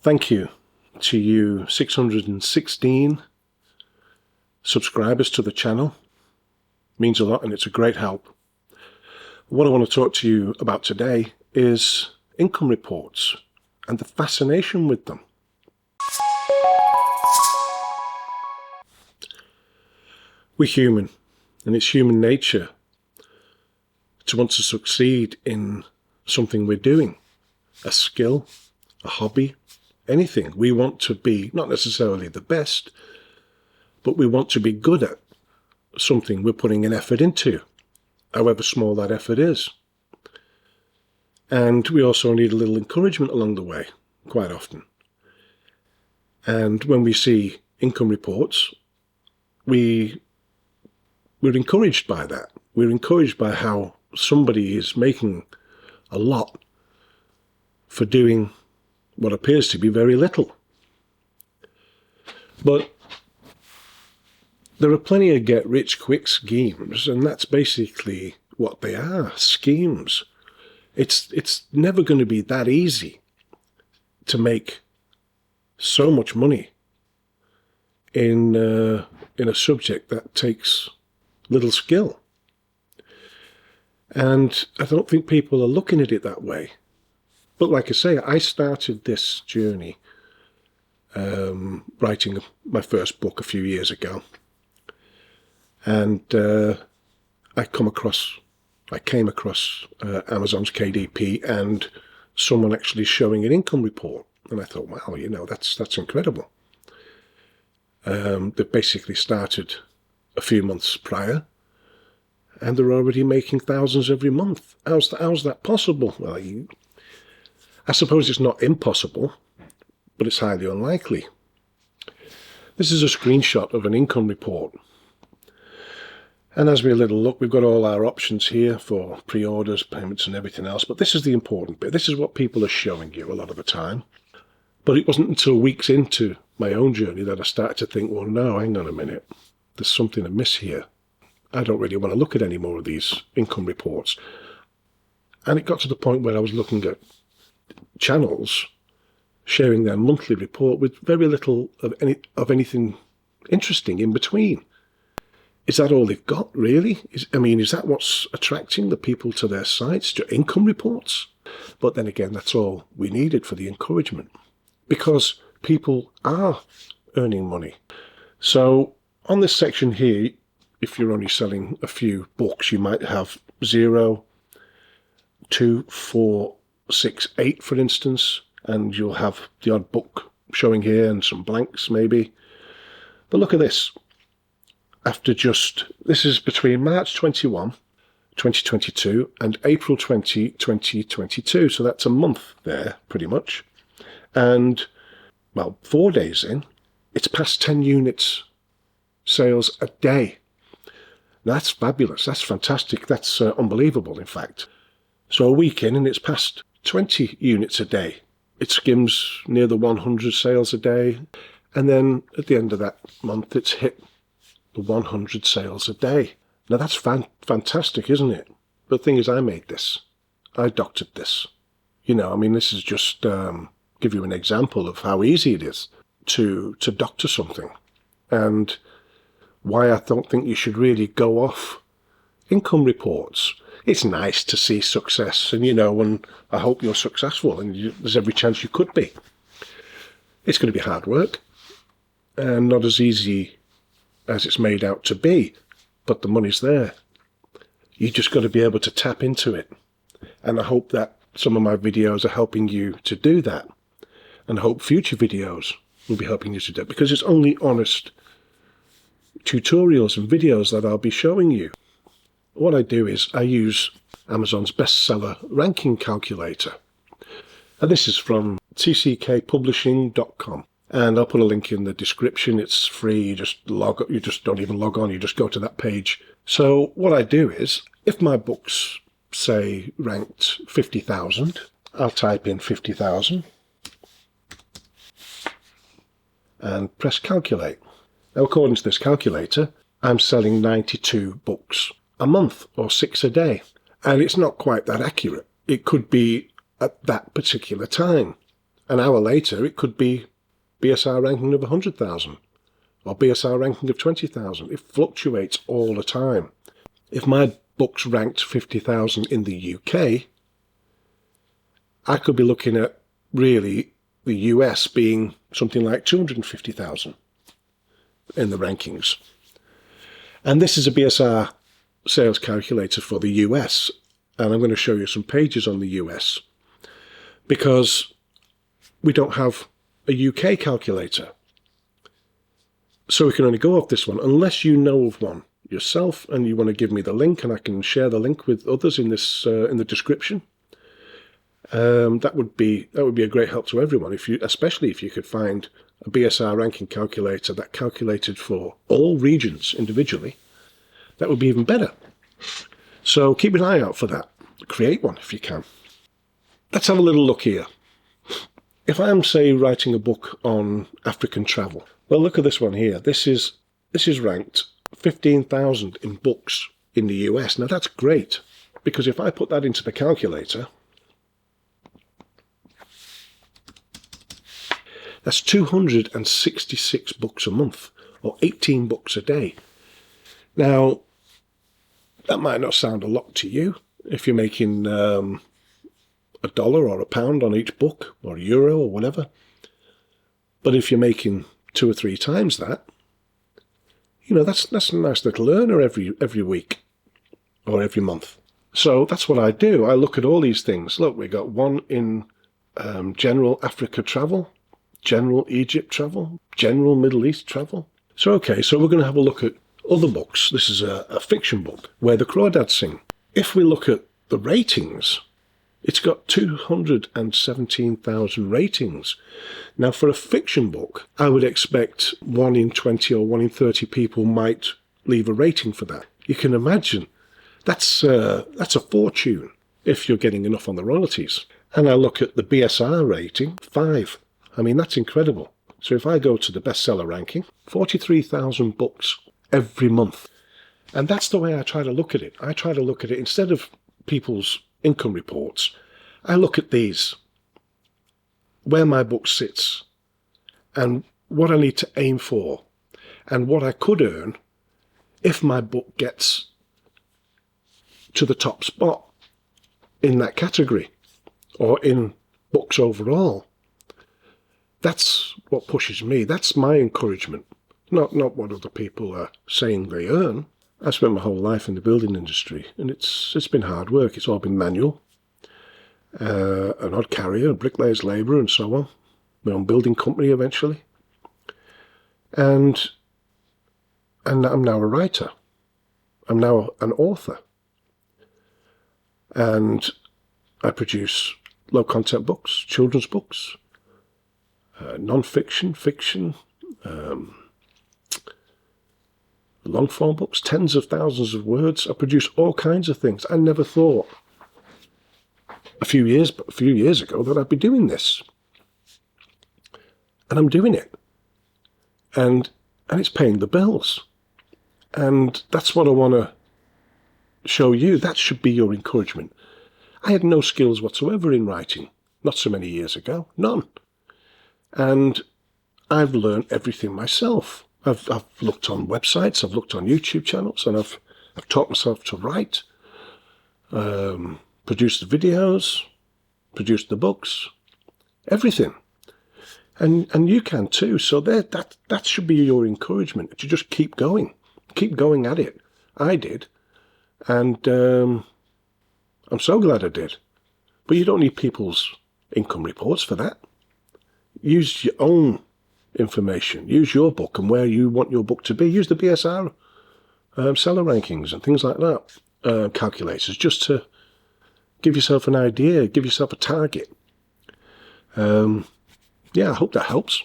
Thank you to you 616 subscribers to the channel. It means a lot and it's a great help. What I want to talk to you about today is income reports and the fascination with them. We're human, and it's human nature to want to succeed in something we're doing, a skill, a hobby, anything. We want to be not necessarily the best, but we want to be good at something we're putting an effort into, however small that effort is. And we also need a little encouragement along the way, quite often. And when we see income reports, we're encouraged by that. We're encouraged by how somebody is making a lot for doing what appears to be very little. But there are plenty of get-rich-quick schemes, and that's basically what they are, schemes. It's never going to be that easy to make so much money in a subject that takes little skill. And I don't think people are looking at it that way. But like I say, I started this journey writing my first book a few years ago. And I came across Amazon's KDP and someone actually showing an income report. And I thought, wow, that's incredible. They basically started a few months prior, and they're already making thousands every month. How's that possible? Well, I suppose it's not impossible, but it's highly unlikely. This is a screenshot of an income report. And as we little look, we've got all our options here for pre-orders, payments and everything else. But this is the important bit. This is what people are showing you a lot of the time. But it wasn't until weeks into my own journey that I started to think, well, no, hang on a minute. There's something amiss here. I don't really want to look at any more of these income reports. And it got to the point where I was looking at channels sharing their monthly report with very little of anything interesting in between. Is that all they've got, really? Is that what's attracting the people to their sites, to income reports? But then again, that's all we needed for the encouragement, because people are earning money. So on this section here, if you're only selling a few books, you might have 0, 2, 4, 6, 8, for instance, and you'll have the odd book showing here and some blanks maybe. But look at this. This is between March 21, 2022 and April 20, 2022. So that's a month there, pretty much. And, well, 4 days in, it's past 10 units sales a day. That's fabulous. That's fantastic. That's unbelievable, in fact. So a week in, and it's past 20 units a day. It skims near the 100 sales a day. And then at the end of that month, it's hit the 100 sales a day. Now that's fantastic, isn't it? But the thing is, I made this. I doctored this. This is just give you an example of how easy it is to doctor something. And why I don't think you should really go off income reports. It's nice to see success, and I hope you're successful, and there's every chance you could be. It's going to be hard work, and not as easy as it's made out to be, but the money's there. You just got to be able to tap into it. And I hope that some of my videos are helping you to do that, and I hope future videos will be helping you to do it, because it's only honest tutorials and videos that I'll be showing you. What I do is I use Amazon's bestseller ranking calculator. And this is from tckpublishing.com. And I'll put a link in the description. It's free. You just don't even log on. You just go to that page. So what I do is, if my books say ranked 50,000, I'll type in 50,000 and press calculate. Now, according to this calculator, I'm selling 92 books a month, or 6 a day. And it's not quite that accurate. It could be at that particular time. An hour later, it could be BSR ranking of 100,000 or BSR ranking of 20,000. It fluctuates all the time. If my book's ranked 50,000 in the UK, I could be looking at really the US being something like 250,000 in the rankings. And this is a BSR sales calculator for the US. And I'm going to show you some pages on the US because we don't have a UK calculator. So we can only go off this one unless you know of one yourself and you want to give me the link, and I can share the link with others in this in the description. That would be a great help to everyone, especially if you could find a BSR ranking calculator that calculated for all regions individually. That would be even better. So keep an eye out for that. Create one if you can. Let's have a little look here. If I'm, say, writing a book on African travel, well, look at this one here. This is ranked 15,000 in books in the US. Now that's great, because if I put that into the calculator, that's 266 books a month, or 18 books a day. Now, that might not sound a lot to you if you're making $1 or £1 on each book, or euro or whatever. But if you're making 2 or 3 times that, you know, that's a nice little earner every week or every month. So that's what I do. I look at all these things. Look, we got one in general Africa travel, general Egypt travel, general Middle East travel. So, okay, so we're going to have a look at other books. This is a fiction book, Where the Crawdads Sing. If we look at the ratings, it's got 217,000 ratings. Now, for a fiction book, I would expect 1 in 20 or 1 in 30 people might leave a rating for that. You can imagine that's a fortune if you're getting enough on the royalties. And I look at the BSR rating, 5. I mean, that's incredible. So if I go to the bestseller ranking, 43,000 books every month. And that's the way I try to look at it. I try to look at it instead of people's income reports. I look at these, where my book sits, and what I need to aim for, and what I could earn if my book gets to the top spot in that category, or in books overall. That's what pushes me. That's my encouragement, not what other people are saying they earn. I spent my whole life in the building industry, and it's been hard work. It's all been manual, an odd carrier, a bricklayer's labourer, and so on. My own building company eventually, and I'm now a writer. I'm now an author, and I produce low-content books, children's books, non-fiction, fiction, long-form books, tens of thousands of words. I produce all kinds of things. I never thought a few years ago that I'd be doing this. And I'm doing it. And it's paying the bills. And that's what I want to show you. That should be your encouragement. I had no skills whatsoever in writing, not so many years ago, none. And I've learned everything myself. I've looked on websites, I've looked on YouTube channels, and I've taught myself to write, produce the videos, produce the books, everything. And you can too. So that should be your encouragement, to just keep going at it. I did, and I'm so glad I did. But you don't need people's income reports for that. Use your own information. Use your book and where you want your book to be. Use the BSR seller rankings and things like that, calculators, just to give yourself an idea, give yourself a target. Yeah, I hope that helps.